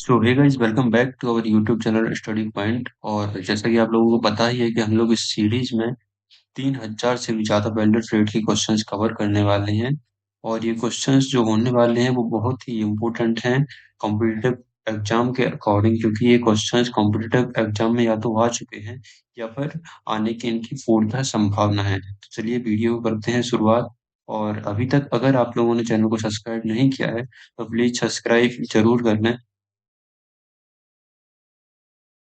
So hey guys, welcome back to our YouTube channel study point. और जैसा कि आप लोगों को पता ही है कि हम लोग इस सीरीज में 3,000 से भी ज्यादा वेल्डर ट्रेड के क्वेश्चंस कवर करने वाले हैं। और ये क्वेश्चंस जो होने वाले हैं वो बहुत ही इम्पोर्टेंट हैं कॉम्पिटिटिव एग्जाम के अकॉर्डिंग, क्योंकि ये क्वेश्चंस कॉम्पिटिटिव एग्जाम में या तो आ चुके हैं या फिर आने की इनकी पूर्णतः संभावना है। तो चलिए वीडियो को करते हैं शुरुआत। और अभी तक अगर आप लोगों ने चैनल को सब्सक्राइब नहीं किया है तो प्लीज सब्सक्राइब जरूर कर लें।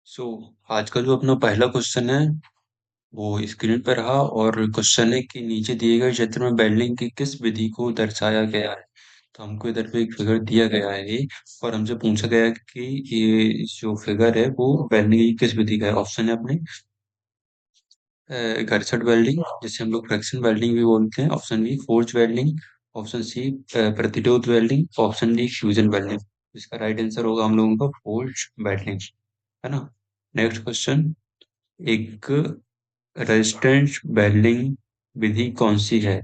सो आज का जो अपना पहला क्वेश्चन है वो स्क्रीन पर रहा, और क्वेश्चन है कि नीचे दिए गए चित्र में बेल्डिंग की किस विधि को दर्शाया गया है। तो हमको इधर पे एक फिगर दिया गया है ये, और हमसे पूछा गया है कि ये जो फिगर है वो बेल्डिंग की किस विधि का है। ऑप्शन है अपने घर्षण वेल्डिंग, जिसे हम लोग फ्रिक्शन वेल्डिंग भी बोलते हैं। Option B forge welding. Option C प्रतिरोध welding. Option D fusion welding. इसका राइट आंसर होगा हम लोगों का फोर्ज वेल्डिंग, है ना। नेक्स्ट क्वेश्चन, एक रेजिस्टेंस वेल्डिंग विधि कौन सी है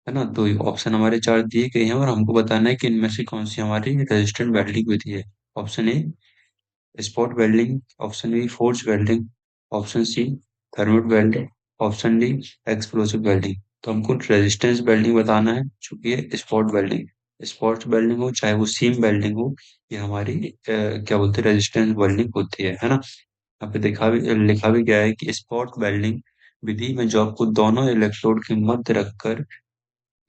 ना। तो ऑप्शन हमारे चार दिए गए हैं और हमको बताना है कि इनमें से कौन सी हमारी रेजिस्टेंट वेल्डिंग विधि है। Option A spot welding. Option B force welding. Option C thermal welding. Option D explosive welding. तो हमको रेजिस्टेंस वेल्डिंग बताना है, चूंकि ये स्पॉट वेल्डिंग, स्पॉट वेल्डिंग हो चाहे वो सीम वेल्डिंग हो, ये हमारी क्या बोलते हैं रेजिस्टेंस वेल्डिंग होती है ना। यहाँ पे लिखा भी गया है कि स्पॉट वेल्डिंग विधि में जॉब को दोनों इलेक्ट्रोड के मध्य रखकर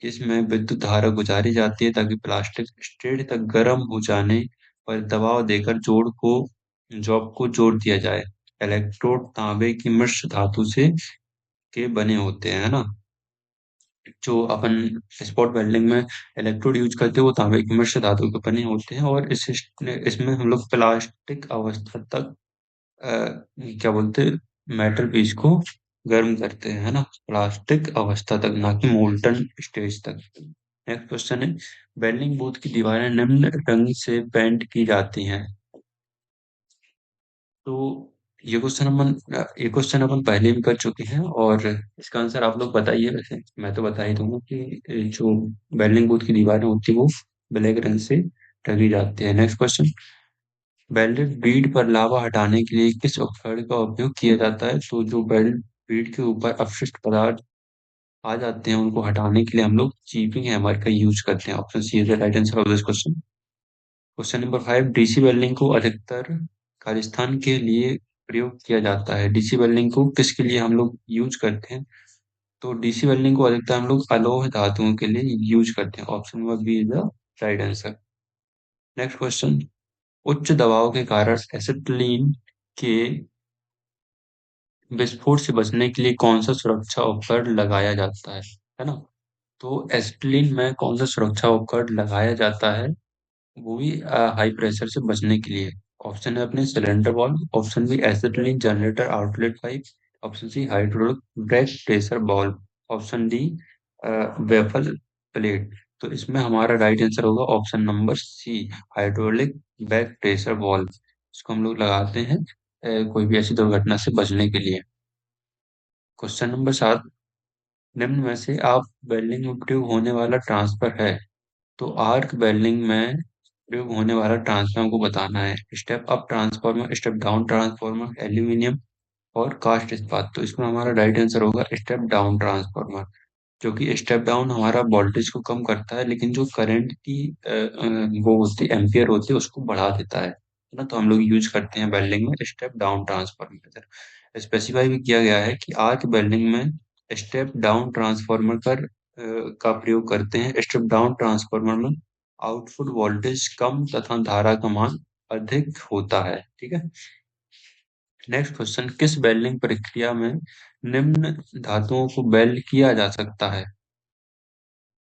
इसमें विद्युत धारा गुजारी जाती है, ताकि प्लास्टिक स्ट्रेट तक गर्म हो जाने पर दबाव देकर जॉब को जोड़ दिया जाए। इलेक्ट्रोड तांबे की मिश्र धातु से के बने होते हैं, है ना। जो अपन स्पॉट वेल्डिंग में इलेक्ट्रोड यूज करते हैं वो तांबे की मिश्र धातु के बने होते हैं, और इसमें हम लोग प्लास्टिक अवस्था तक क्या बोलते हैं मेटल पीस को गर्म करते हैं, है ना। प्लास्टिक अवस्था तक, ना कि मोल्टन स्टेज तक। नेक्स्ट क्वेश्चन है, वेल्डिंग बूथ की दीवारें निम्न रंग से पेंट की जाती हैं। तो ये क्वेश्चन अपन पहले भी कर चुके हैं, और इसका आंसर आप लोग बताइए। वैसे मैं तो बता ही दूंगा कि जो वेल्डिंग बूथ की दीवारें होती है वो ब्लैक रंग से ढकी जाती है। नेक्स्ट क्वेश्चन, वेल्डेड बीड पर लावा हटाने के लिए किस उपकरण का उपयोग किया जाता है। तो जो वेल्ड बीड के ऊपर अपशिष्ट पदार्थ आ जाते हैं उनको हटाने के लिए हम लोग चीपिंग हैमर का यूज करते हैं। Option C is the right answer of this question. Question number 5, DC welding को अधिकतर खालिस्तान के लिए प्रयोग किया जाता है। डीसी वेल्डिंग को किसके लिए हम लोग यूज करते हैं। तो डीसी वेल्डिंग को अधिकतर हम लोग अलोह धातुओं के लिए यूज करते हैं। Option number B is the right answer. Next question, उच्च दबाव के कारण एसिटिलीन के विस्फोट से बचने के लिए कौन सा सुरक्षा उपकरण लगाया जाता है ना। तो एसिटिलीन में कौन सा सुरक्षा उपकरण लगाया जाता है, वो भी हाई प्रेशर से बचने के लिए। ऑप्शन है अपने cylinder valve. Option B acetylene generator outlet pipe. Option C hydraulic brake pressure valve. Option D baffle plate. तो इसमें हमारा राइट आंसर होगा option number C, hydraulic back pressure valve. इसको हम लोग लगाते हैं कोई भी ऐसी दुर्घटना से बचने के लिए। क्वेश्चन नंबर 7, निम्न में से आप वेल्डिंग में प्रयोग होने वाला ट्रांसफर है। तो आर्क वेल्डिंग में प्रयोग होने वाला ट्रांसफार्मर को बताना है। Step up transformer, step down transformer, aluminium और कास्ट इस्पात। तो इसमें हमारा राइट आंसर होगा स्टेप डाउन ट्रांसफार्मर, जो कि स्टेप डाउन हमारा वोल्टेज को कम करता है, लेकिन जो करंट की वो होती है एम्पियर होती है उसको बढ़ा देता है ना। तो हम लोग यूज करते हैं वेल्डिंग में स्टेप डाउन ट्रांसफार्मर। स्पेसिफाई भी किया गया है कि आर्क वेल्डिंग में स्टेप डाउन ट्रांसफार्मर का प्रयोग करते हैं। स्टेप डाउन ट्रांसफार्मर में आउटपुट वोल्टेज कम तथा धारा का मान अधिक होता है, ठीक है। नेक्स्ट क्वेश्चन, किस वेल्डिंग प्रक्रिया में निम्न धातुओं को वेल्ड किया जा सकता है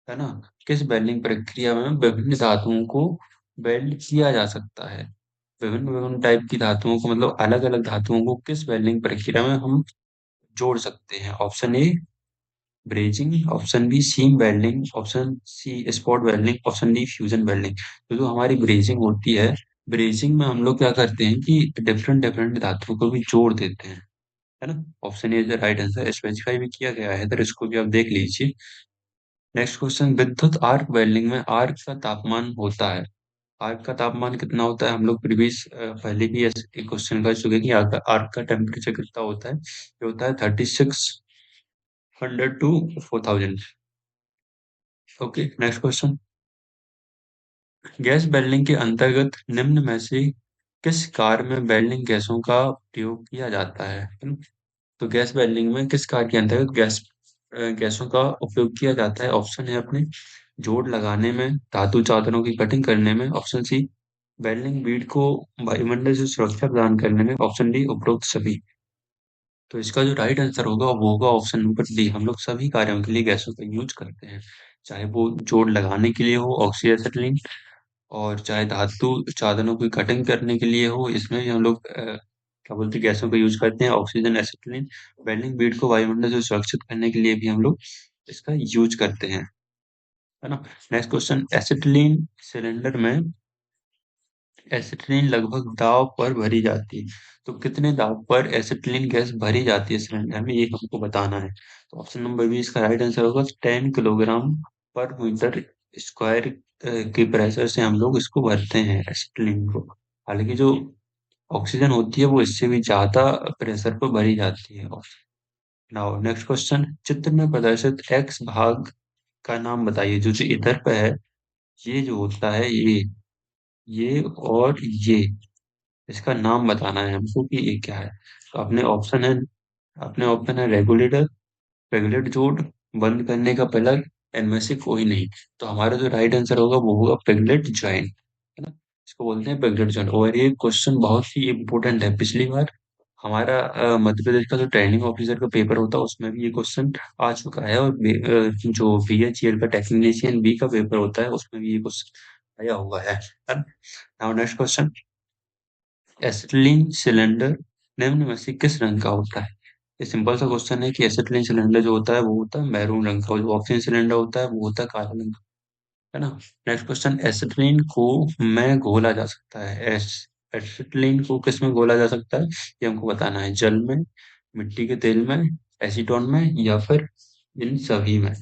ना। किस वेल्डिंग प्रक्रिया में विभिन्न धातुओं को वेल्ड किया जा सकता है। विभिन्न विभिन्न टाइप की धातुओं को, मतलब अलग अलग धातुओं को किस वेल्डिंग प्रक्रिया में हम जोड़ सकते हैं। Option A brazing. Option B seam welding. Option C spot welding. Option D fusion welding. तो जो हमारी ब्रेजिंग होती है, ब्रेजिंग में हम लोग क्या करते हैं कि डिफरेंट डिफरेंट धातुओं को भी जोड़ देते हैं, है ना। Option A is the right answer, specify भी किया गया है, तो इसको भी आप देख लीजिए। नेक्स्ट क्वेश्चन, विद्युत आर्क वेल्डिंग में आर्क का तापमान होता है। आर्क का तापमान कितना होता है? हम लोग प्रीवियस पहले भी ऐसे एक क्वेश्चन कर चुके हैं कि आर्क का टेम्परेचर कितना होता है। ये होता है 3600 to 4000। Okay, next question. Gas welding के अंतर्गत निम्न में से किस कार्य में वेल्डिंग गैसों का प्रयोग किया जाता है? तो गैस वेल्डिंग में किस कार्य के अंतर्गत गैसों का उपयोग किया जाता है? ऑप्शन है अपने जोड़ लगाने में, धातु चादरों की कटिंग करने में, ऑप्शन सी वेल्डिंग बीड को वायुमंडल से सुरक्षा प्रदान करने में, ऑप्शन डी उपरोक्त सभी। तो इसका जो राइट आंसर होगा वो होगा ऑप्शन नंबर डी। हम लोग सभी कार्यों के लिए गैसों का यूज करते हैं, चाहे वो जोड़ लगाने के लिए हो ऑक्सीएसिलीन, और चाहे धातु चादरों की कटिंग करने के लिए हो, इसमें भी हम लोग क्या बोलते हैं गैसों का यूज करते हैं, ऑक्सीजन एसिटिलीन। वेल्डिंग बीड को वायुमंडल से सुरक्षित करने के लिए भी हम लोग इसका यूज करते हैं, है ना। Next question. एसिटिलीन सिलेंडर में एसिटिलीन लगभग दाब पर भरी जाती है, तो कितने दाब पर एसिटिलीन गैस भरी जाती है सिलेंडर में, ये हमको बताना है। तो ऑप्शन नंबर बी इसका राइट आंसर होगा 10 किलोग्राम पर मीटर स्क्वायर के प्रेशर से हम लोग इसको भरते हैं एसिटिलीन को। हालांकि जो ऑक्सीजन होती है वो इससे भी ज्यादा प्रेशर पर भरी जाती है। Now next question. चित्र में प्रदर्शित एक्स भाग का नाम बताइए। जो जो इधर पे है, ये जो होता है ये और ये, इसका नाम बताना है हमको कि ये क्या है। तो अपने ऑप्शन है रेगुलेटर, रेगुलेट जोड़, बंद करने का प्लग, इनमें से कोई नहीं। तो हमारा जो राइट आंसर होगा वो होगा पेगलेट जॉइंट, है ना। इसको बोलते हैं पेगलेट जॉइंट। और ये क्वेश्चन बहुत ही इंपॉर्टेंट है। पिछली बार हमारा मध्य प्रदेश का जो ट्रेनिंग ऑफिसर का पेपर होता है उसमें भी ये क्वेश्चन आ चुका है, और जो बीएचईएल का टेक्नीशियन बी का पेपर होता है उसमें भी ये क्वेश्चन आया हुआ है। Now next question. Acetylene cylinder निम्न में से किस रंग का होता है? ये सिंपल सा क्वेश्चन है कि एसिटिलीन सिलेंडर जो होता है वो होता है मैरून रंग का, और जो ऑक्सीजन सिलेंडर होता है वो होता है काला रंग का, है ना। Next question. एसिटिलीन को में घोला जा सकता है, एसिटिलीन को किस में घोला जा सकता है, ये हमको बताना है। जल में, मिट्टी के तेल में, एसीटोन में, या फिर इन सभी में।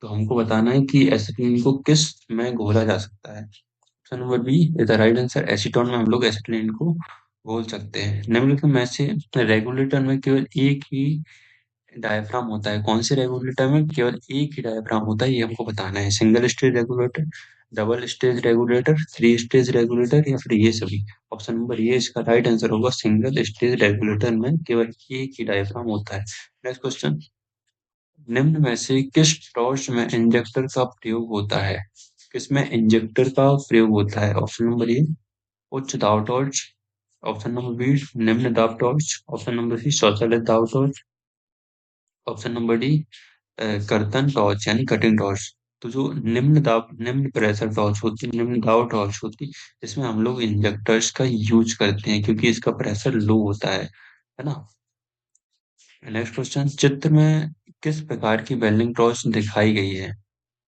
तो हमको बताना है कि एसिटिलीन को किस में घोला जा सकता है। Option number B is the right answer. Acetone में हम लोग एसिटिलीन को घोल सकते हैं। निम्नलिखित में से रेगुलेटर में केवल एक ही डायफ्राम होता है? कौन से रेगुलेटर में केवल एक ही डायफ्राम होता है, ये हमको बताना है। Single stage regulator, double stage regulator, three stage regulator, या फिर ये सभी। ऑप्शन नंबर ये इसका राइट आंसर होगा। सिंगल स्टेज रेगुलेटर में केवल एक ही डायफ्राम होता है। Next question. निम्न में से किस टॉर्च में इंजेक्टर का प्रयोग होता है? किसमें इंजेक्टर का प्रयोग होता है? ऑप्शन नंबर ए उच्च दाब टॉर्च, ऑप्शन नंबर बी निम्न दाब टॉर्च, ऑप्शन नंबर सी शौचालय दाब टॉर्च, ऑप्शन नंबर डी कर्तन टॉर्च यानी कटिंग टॉर्च। तो जो निम्न प्रेशर टॉर्च होती है, निम्न दाब टॉर्च होती है, इसमें हम लोग इंजेक्टर्स का यूज करते हैं क्योंकि इसका प्रेशर लो होता है ना। Next question. चित्र में किस प्रकार की वेल्डिंग टॉर्च दिखाई गई है?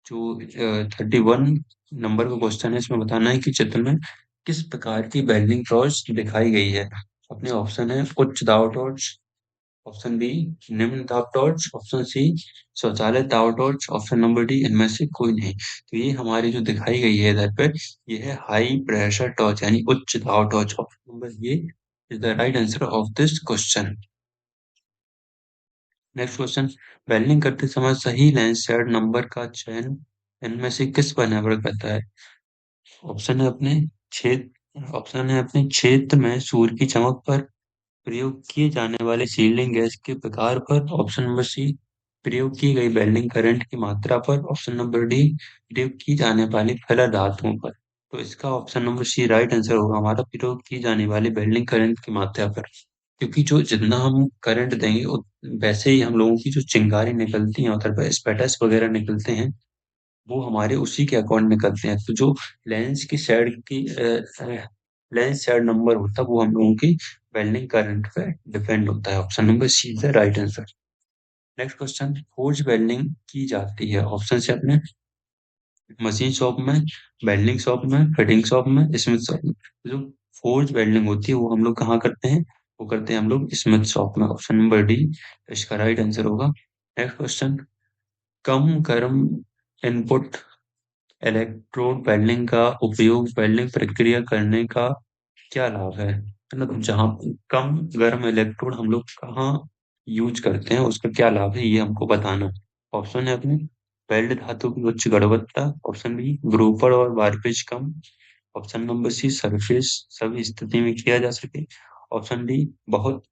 जो 31 नंबर का क्वेश्चन है, इसमें बताना है कि चित्र में किस प्रकार की वेल्डिंग टॉर्च दिखाई गई है। अपने ऑप्शन है उच्च दाब टॉर्च, ऑप्शन बी निम्न दाब टॉर्च, ऑप्शन सी शौचालय दाब टॉर्च, ऑप्शन नंबर डी इनमें से कोई नहीं। तो ये हमारी जो दिखाई गई है इधर पर, ये है हाई प्रेशर टॉर्च यानी उच्च दाब टॉर्च। ऑप्शन नंबर ये is the right answer of this question. Next question. Welding करते समय सही लेंस शेड नंबर का चयन इनमें से किस पर निर्भर करता है? ऑप्शन है अपने ऑप्शन है अपने क्षेत्र में सूर्य की चमक पर, प्रयोग किए जाने वाले सीलिंग गैस के प्रकार पर, ऑप्शन नंबर सी प्रयोग की गई वेल्डिंग करंट की मात्रा पर, ऑप्शन नंबर डी प्रयोग की जाने वाली फलक धातुओं पर। तो इसका option number C right answer होगा हमारा, प्रयोग की जाने वाली वेल्डिंग करंट की मात्रा पर। क्योंकि जो जितना हम करंट देंगे वैसे ही हम लोगों की जो चिंगारी निकलती है उधर पर स्पेटस वगैरह निकलते हैं, वो हमारे उसी के अकॉर्डिंग निकलते हैं। तो जो लेंस की शेड की लेंस शेड नंबर होता है वो हम लोगों की वेल्डिंग करंट पे डिपेंड होता है। Option number C is the right answer. Next question. Forge welding की जाती है, ऑप्शन से अपने मशीन शॉप में, वेल्डिंग शॉप में, फिटिंग शॉप में, स्मिथ शॉप में। तो जो फोर्ज वेल्डिंग होती है वो हम लोग कहाँ करते हैं? वो करते हैं हम लोग स्मिथ शॉप में। ऑप्शन नंबर डी इसका राइट आंसर होगा। Next question. कम गर्म इनपुट इलेक्ट्रोड वेल्डिंग का उपयोग वेल्डिंग प्रक्रिया करने का क्या लाभ है ना? तो जहाँ कम गर्म इलेक्ट्रोड हम लोग कहाँ यूज करते हैं, उसका क्या लाभ है, ये हमको बताना है। ऑप्शन है अपने, वेल्ड धातु की उच्च गुणवत्ता। ऑप्शन बी, विरूपण और वार्पिज कम। ऑप्शन नंबर सी, सरफेस सभी स्थिति में किया जा सके। ऑप्शन डी, बहुत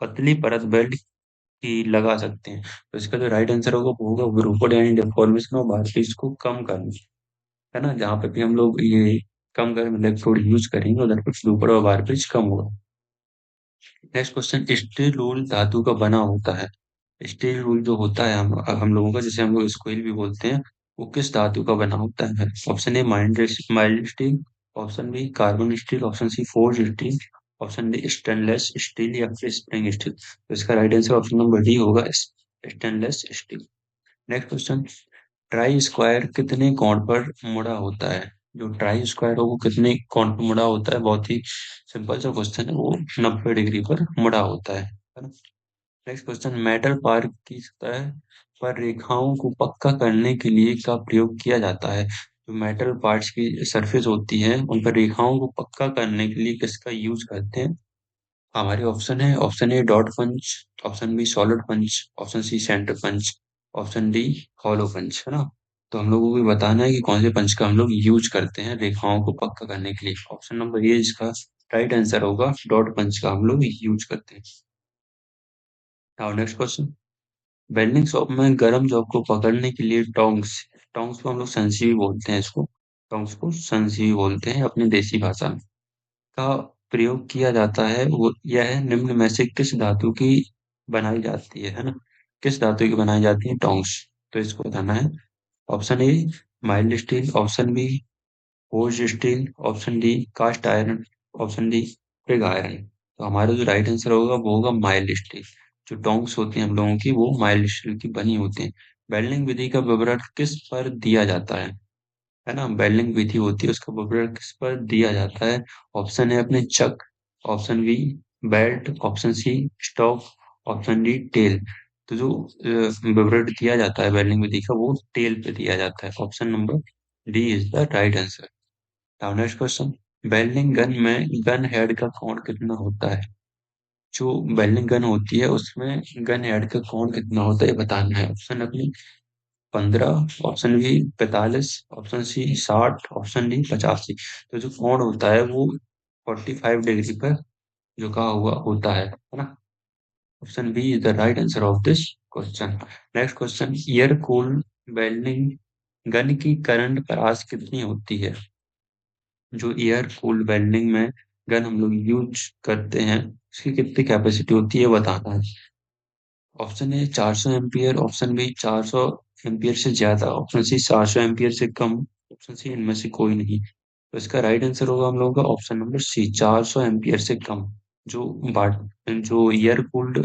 पतली परत वेल्ड की लगा सकते हैं। तो इसका जो राइट आंसर होगा वो होगा विरूपण यानी डिफॉर्मेशन और वार्पिज को कम करना, है ना? जहाँ पे भी हम लोग ये कम गर्म इलेक्ट्रोड यूज करेंगे उधर पे विरूपण और वार्पिज कम होगा। नेक्स्ट क्वेश्चन, स्टील रूल धातु का बना होता है। स्टील रूल जो होता है हम लोगों का, जैसे हम लोग स्क्विल भी बोलते हैं, वो किस धातु का बना होता है? Option A mild steel. Option B carbon steel. Option C forge steel. Option D stainless steel या फिर स्प्रिंग स्टील। तो इसका right answer option number D होगा, stainless steel. Next question, try square कितने कोण पर मुड़ा होता है? जो ट्राई स्क्वायर हो वो कितने कोण पर मुड़ा होता है? बहुत ही सिंपल सा क्वेश्चन है, वो 90 डिग्री पर मुड़ा होता है ना? नेक्स्ट क्वेश्चन, मेटल पार्क की सतह पर रेखाओं को पक्का करने के लिए का प्रयोग किया जाता है? जो मेटल पार्ट्स की सरफेस होती है उन पर रेखाओं को पक्का करने के लिए किसका यूज करते हैं? हमारे ऑप्शन है, option A dot punch. Option B solid punch. Option C centre punch. Option D hollow punch, है ना? तो हम लोगों को भी बताना है कि कौन से पंच का हम लोग यूज करते हैं रेखाओं को पक्का करने के लिए। ऑप्शन नंबर ए इसका राइट आंसर होगा, डॉट पंच का हम लोग यूज करते हैं। Now next question, welding shop में गर्म जॉब को पकड़ने के लिए टोंग्स, टोंग्स को हम लोग संजीवी बोलते हैं, इसको टोंग्स को संजीवी बोलते हैं अपनी देसी भाषा में, का प्रयोग किया जाता है। वो यह निम्न में से किस धातु की बनाई जाती है ना? किस धातु की बनाई जाती है टोंग्स? तो इसको बताना है। Option A mild steel. Option B forge steel. Option D cast iron. Option D pig iron. तो हमारा जो राइट आंसर होगा वो होगा माइल्ड स्टील। जो टोंग्स होती हैं हम लोगों की वो माइल्ड स्टील की बनी होती हैं। वेल्डिंग विधि का विवरण किस पर दिया जाता है ना? वेल्डिंग विधि होती है उसका विवरण किस पर दिया जाता है? ऑप्शन है अपने chuck. Option B belt. Option C stock. Option D tail. तो जो विवरण दिया जाता है वेल्डिंग विधि का वो टेल पे दिया जाता है। Option number D is the right answer. Now next question, welding gun में गन हेड का कोण कितना होता है? जो वेल्डिंग गन होती है उसमें गन हेड का कोण कितना होता है ये बताना है। ऑप्शन अपनी 15। Option B 45। Option C 60। Option D 85। तो जो कोण होता है वो 45 डिग्री पर झुका हुआ होता है ना? Option B is the right answer of this question. Next question, air cool welding gun की करंट परास कितनी होती है? जो एयर कूल्ड वेल्डिंग में गन हम लोग यूज करते हैं उसकी कितनी कैपेसिटी होती है बताना है। Option A 400 ampere. Option B 400 ampere से ज्यादा। ऑप्शन सी 400 एम्पियर से कम। ऑप्शन सी इनमें से कोई नहीं। तो इसका राइट आंसर होगा हम लोगों का ऑप्शन नंबर सी 400 एम्पियर से कम। जो बाट जो एयर कूल्ड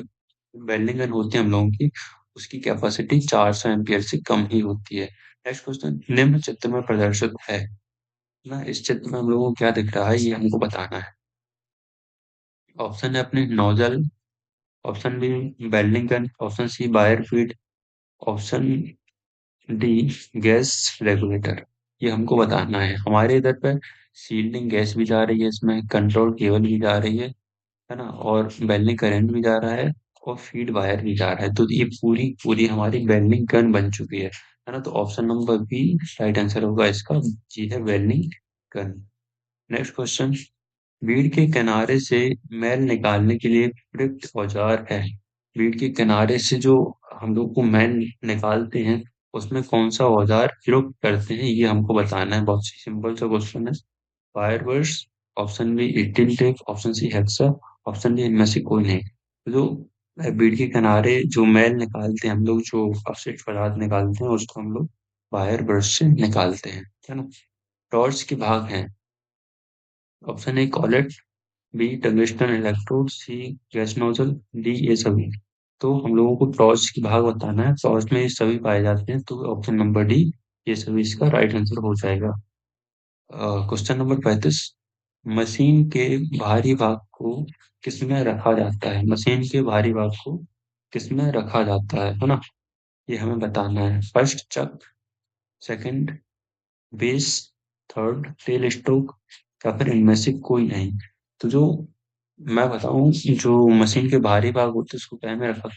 वेल्डिंग गन होती है हम लोगों की उसकी कैपेसिटी 400 एम्पियर से कम ही होती है। नेक्स्ट क्वेश्चन, निम्न चित्र में प्रदर्शित है ना? इस चित्र में हम लोगों को क्या दिख रहा है ये हमको बताना है। ऑप्शन है अपने nozzle. Option B welding gun. Option C wire feed. Option D gas regulator. ये हमको बताना है। हमारे इधर पर सील्डिंग गैस भी जा रही है, इसमें कंट्रोल केबल भी जा रही है ना? और वेल्डिंग करंट भी जा रहा है और फीड वायर भी जा रहा है। तो ये पूरी पूरी हमारी वेल्डिंग गन बन चुकी है ना? तो option number B right answer होगा इसका, जी है welding gun. Next question, bead के किनारे से मैल निकालने के लिए प्रयुक्त औजार है। बीड़ के किनारे से जो हम लोग को मैल निकालते हैं उसमें कौन सा औजार प्रयोग करते हैं ये हमको बताना है। बहुत सी सिंपल सा क्वेश्चन है। Wire brush. Option B 18 tape. Option C hacksaw. Option D इनमें से कोई नहीं। तो जो बीड़ के किनारे जो मैल निकालते हैं हम लोग, जो अपशिष्ट पदार्थ निकालते हैं उसको हम लोग वायर ब्रश से निकालते हैं, है ना? टॉर्च के भाग हैं। Option A collet. B tungsten electrode. C gas nozzle. D ये सभी। तो हम लोगों को टॉर्च की भाग बताना है। टॉर्च में ये सभी पाए जाते हैं तो ऑप्शन नंबर डी ये सभी इसका राइट आंसर हो जाएगा। क्वेश्चन नंबर 35, मशीन के भारी भाग को किसमें रखा जाता है? मशीन के भारी भाग को किसमें रखा जाता है ना? ये हमें बताना है। First chuck. Second base, third, tail stroke, या फिर इनमें से कोई नहीं। तो जो मैं बताऊं, जो मशीन के बाहरी भाग होते हैं उसको क्या में रखा,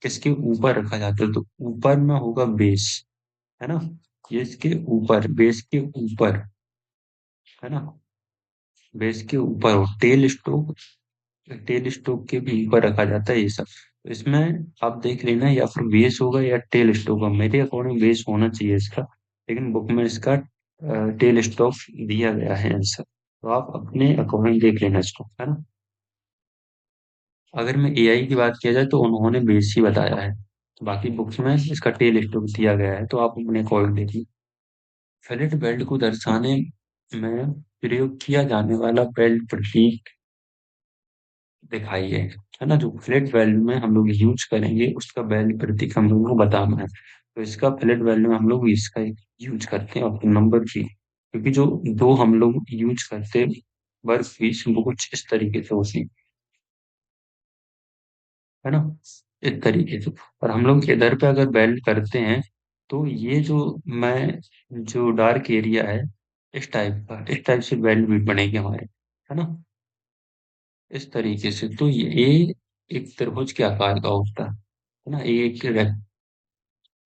किसके ऊपर रखा जाता है, तो ऊपर में होगा बेस, है ना। ये इसके ऊपर, बेस के ऊपर, है ना, बेस के ऊपर हो। टेल स्टोक के भी ऊपर रखा जाता है ये सब। तो इसमें आप देख लेना, या फिर बेस होगा या टेल स्टोक होगा। मेरे अकॉर्डिंग बेस होना चाहिए इसका, लेकिन बुक में इसका टेल स्टोक दिया गया है आंसर। तो आप अपने अकॉर्डिंग देख लेना इसको, है ना। अगर मैं एआई की बात किया जाए तो उन्होंने बेस ही बताया है, तो बाकी बुक्स में इसका टेल स्टोक दिया गया है, तो आप अपने अकॉर्डिंग देखिए। फिलेट बेल्ट को दर्शाने में प्रयोग किया जाने वाला बेल्ट प्रतीक दिखाइए, है ना। जो फ्लैट वैल्यू में हम लोग यूज करेंगे उसका वैल्यू प्रतीक हम लोग को बताना है। तो इसका फ्लैट वैल्यू में हम लोग इसका यूज करते हैं ऑप्शन नंबर थ्री, क्योंकि जो दो हम लोग यूज करते हैं वर्क पीस वो कुछ इस तरीके से होती है, है ना, इस तरीके से। और हम लोग इधर पे अगर वेल्ड करते हैं तो ये जो मैं जो डार्क एरिया है, इस टाइप से वेल्ड भी बनेगी हमारे, है ना, इस तरीके से। तो ये एक त्रिभुज के आकार का होता है ना, एक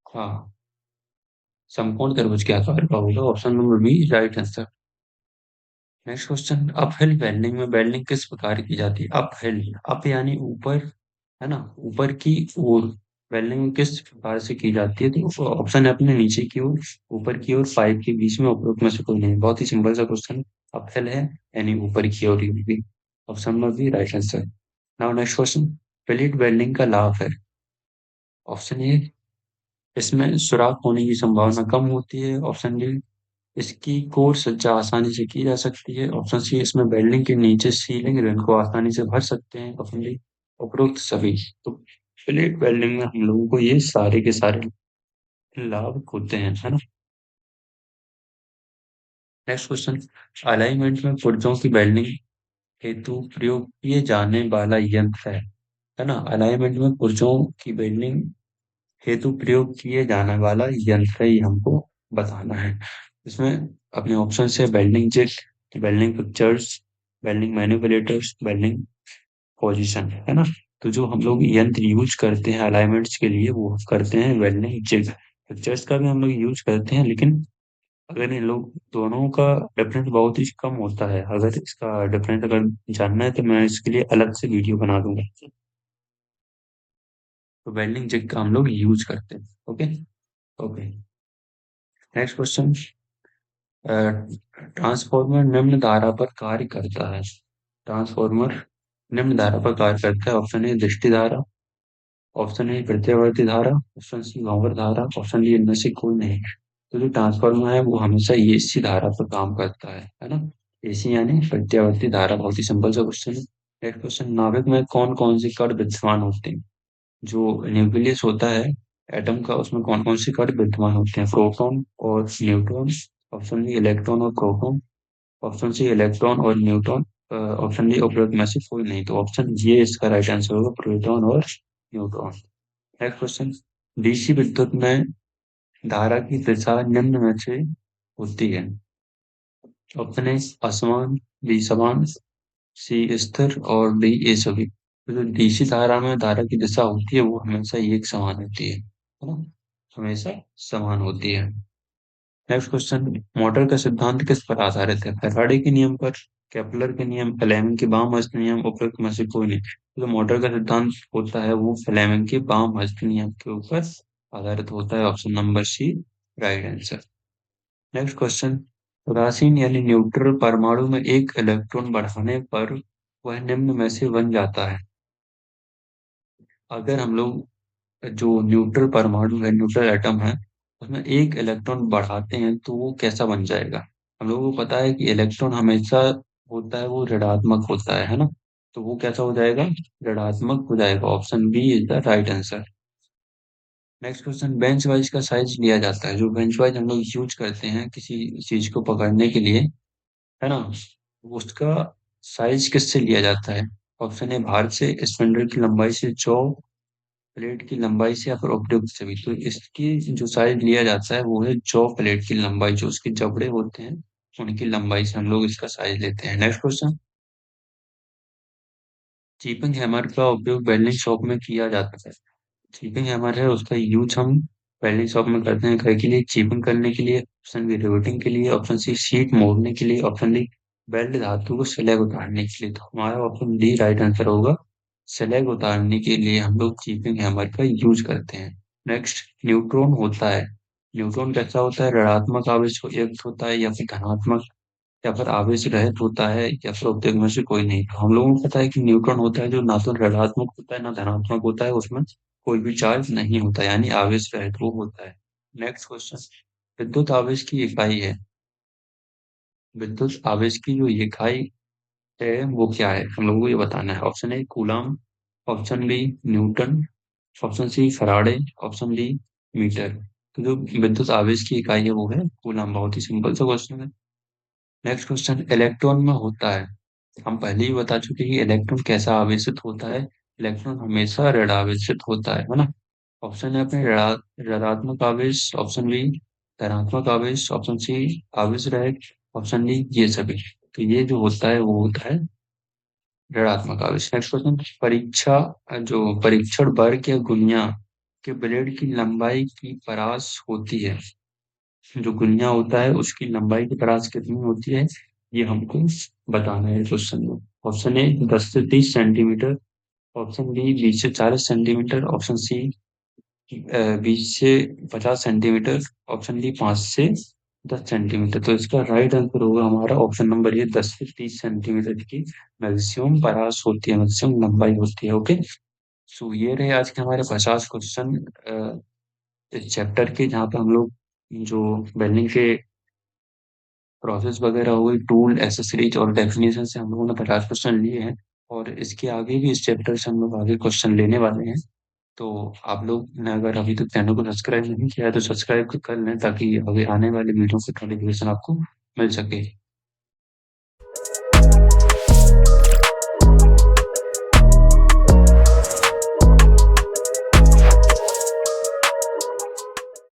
हाँ, समकोण त्रिभुज के आकार का होगा। Option number B right answer. Next question, uphill bending में बेंडिंग किस प्रकार की जाती है। अपहिल, अप यानी ऊपर, है ना, ऊपर की ओर बेंडिंग किस प्रकार से की जाती है, तो ऑप्शन है अपने नीचे की ओर, ऊपर की ओर, पाइप के बीच में, उपरोक्त में से कोई नहीं। बहुत ही सिंपल सा क्वेश्चन। अपहिल है यानी ऊपर की ओर ही होगी। Option number B right answer. Now next question, plate bending का लाभ है। ऑप्शन ए, इसमें सुराख होने की संभावना कम होती है। ऑप्शन बी, इसकी कोर सज्जा आसानी से की जा सकती है। ऑप्शन सी, इसमें बिल्डिंग के नीचे सीलिंग रिंग को आसानी से भर सकते हैं। ऑप्शन डी, उपरोक्त सभी। तो प्लेट वेल्डिंग में हम लोगों को ये सारे के सारे लाभ होते हैं, है ना। नेक्स्ट क्वेश्चन, अलाइनमेंट में पुर्जों की वेल्डिंग हेतु प्रयोग किए जाने वाला यंत्र है ना। अलाइनमेंट में पुर्जों की वेल्डिंग हेतु प्रयोग किए जाने वाला यंत्र ही हमको बताना है। इसमें अपने ऑप्शन से welding jet, welding pictures, welding manipulators, welding position, है ना। तो जो हम लोग यंत्र यूज करते हैं अलाइनमेंट्स के लिए वो करते हैं वेल्डिंग जिग। पिक्चर्स का भी हम लोग यूज करते हैं, लेकिन अगर इन लोग दोनों का डिफरेंस बहुत ही कम होता है। अगर इसका डिफरेंस अगर जानना है तो मैं इसके लिए अलग से वीडियो बना दूंगा। तो वेल्डिंग जिग का हम लोग यूज करते हैं। Okay. Okay. Next question, transformer निम्न धारा पर कार्य करता है। ट्रांसफॉर्मर निम्न धारा पर कार्य करता है। ऑप्शन ए दृष्टि धारा, ऑप्शन ए प्रत्यावर्ती धारा, ऑप्शन सी भंवर धारा, ऑप्शन डी इनमें से कोई नहीं। तो जो ट्रांसफॉर्मर है वो हमेशा एसी धारा पर काम करता है ना। एसी यानी प्रत्यावर्ती धारा। बहुत ही सिंपल सा क्वेश्चन है। नेक्स्ट क्वेश्चन, नाभिक में कौन कौन से कण विद्यमान होते हैं। जो न्यूक्लियस होता है एटम का, उसमें कौन कौन से कण विद्यमान होते हैं। प्रोटॉन और न्यूट्रॉन, ऑप्शन बी इलेक्ट्रॉन और प्रोटॉन, ऑप्शन सी इलेक्ट्रॉन और न्यूट्रॉन, ऑप्शन डी उपरोक्त में से कोई नहीं। तो ऑप्शन ये इसका राइट आंसर होगा, प्रोटॉन और न्यूट्रॉन। नेक्स्ट क्वेश्चन, डीसी विद्युत में धारा की दिशा निम्न में से होती है। ऑप्शन ए असमान, बी समान, सी स्थिर और डी ये सभी। तो जो डीसी धारा में धारा की दिशा होती है वो हमेशा एक समान होती है ना, हमेशा समान होती है। नेक्स्ट क्वेश्चन, मोटर का सिद्धांत किस पर आधारित है। फैराडे के नियम पर, केपलर के नियम, फ्लेमिंग के बाम हस्त नियम, उपरोक्त में से कोई नहीं। तो मोटर का सिद्धांत होता है वो फ्लेमिंग के बाम हस्त नियम के ऊपर आधारित होता है। Option number C right answer. Next question, उदासीन यानी न्यूट्रल परमाणु में एक इलेक्ट्रॉन बढ़ाने पर वह निम्न में से बन जाता है। अगर हम लोग जो न्यूट्रल परमाणु है, न्यूट्रल एटम है, उसमें एक इलेक्ट्रॉन बढ़ाते हैं तो वो कैसा बन जाएगा। हम लोगों को पता है कि इलेक्ट्रॉन हमेशा होता है वो ऋणात्मक होता है ना। तो वो कैसा हो जाएगा, ऋणात्मक हो जाएगा। Option B is the right answer. Next question, bench vice का साइज लिया जाता है। जो बेंच वाइज हम लोग यूज करते हैं किसी चीज को पकड़ने के लिए, है ना, उसका साइज किससे लिया जाता है। ऑप्शन ए भार से, स्पंडल की लंबाई से, चौ प्लेट की लंबाई से या फिर उपयुक्त से भी, तो इसकी जो साइज लिया जाता है वो है जॉ प्लेट की लंबाई, जो उसके जबड़े होते हैं उनकी लंबाई से हम लोग इसका साइज लेते हैं। Next question. चीपिंग हैमर का उपयोग वेल्डिंग शॉप में किया जाता है। चीपिंग हैमर है उसका यूज हम वेल्डिंग शॉप में करते हैं, घर के लिए, चीपिंग करने के लिए, ऑप्शन बी रिवेटिंग के लिए, ऑप्शन सी शीट मोड़ने के लिए, ऑप्शन डी वेल्ड धातु को स्लैग उतारने के लिए। तो हमारा ऑप्शन डी राइट आंसर होगा। स्लैग उतारने के लिए हम लोग चीपिंग हैमर का यूज करते हैं। नेक्स्ट, न्यूट्रॉन होता है। न्यूट्रॉन कैसा होता है? ऋणात्मक आवेश को युक्त होता है, या फिर धनात्मक, या फिर आवेश रहित होता है, या फिर उपयोग में से कोई नहीं। तो हम लोगों को पता है कि न्यूट्रॉन होता है जो ना तो ऋणात्मक होता है ना धनात्मक होता है, उसमें कोई भी चार्ज नहीं होता, यानी आवेश रहित वो होता है। Next question. विद्युत आवेश की इकाई है। विद्युत आवेश की जो इकाई है वो क्या है, हम लोगों को ये बताना है। Option A coulomb, option B newton, option C faraday, option D metre. तो जो विद्युत आवेश की इकाई है वो है कूलम। बहुत ही सिंपल सा क्वेश्चन है। Next question. इलेक्ट्रॉन में होता है। हम पहले ही बता चुके हैं कि इलेक्ट्रॉन कैसा आवेशित होता है। इलेक्ट्रॉन हमेशा ऋण आवेशित होता है ना। ऑप्शन है अपने ऋणात्मक आवेश, ऑप्शन बी धनात्मक आवेश, ऑप्शन सी आवेश रहित, ऑप्शन डी ये सभी। तो ये जो होता है वो होता है ऋणात्मक आवेश। Next question. जो परीक्षण वर्ग या गुनिया के ब्लेड की लंबाई की परास होती है। जो गुनिया होता है उसकी लंबाई की परास कितनी होती है, ये हमको बताना है क्वेश्चन में। ऑप्शन ए 10 से 30 सेंटीमीटर, ऑप्शन बी 20 से 40 सेंटीमीटर, ऑप्शन सी 20 से 50 सेंटीमीटर, ऑप्शन डी 5 से 10 सेंटीमीटर। तो इसका राइट आंसर होगा हमारा ऑप्शन नंबर ये, 10 से 30 सेंटीमीटर की मैक्सिमम परास होती है, मैक्सिमम लंबाई होती है। ओके। सो ये रहे आज के हमारे 50 क्वेश्चन इस चैप्टर के, जहाँ पे हम लोग जो वेल्डिंग के प्रोसेस वगैरह हो गई, टूल एसेसरीज और डेफिनेशन से हम लोगों ने 50 क्वेश्चन लिए हैं। और इसके आगे भी, इस चैप्टर से हम लोग आगे क्वेश्चन लेने वाले हैं। तो आप लोग ने अगर अभी तक चैनल को सब्सक्राइब नहीं किया है तो सब्सक्राइब कर लें, ताकि आगे आने वाले वीडियो की नोटिफिकेशन आपको मिल सके।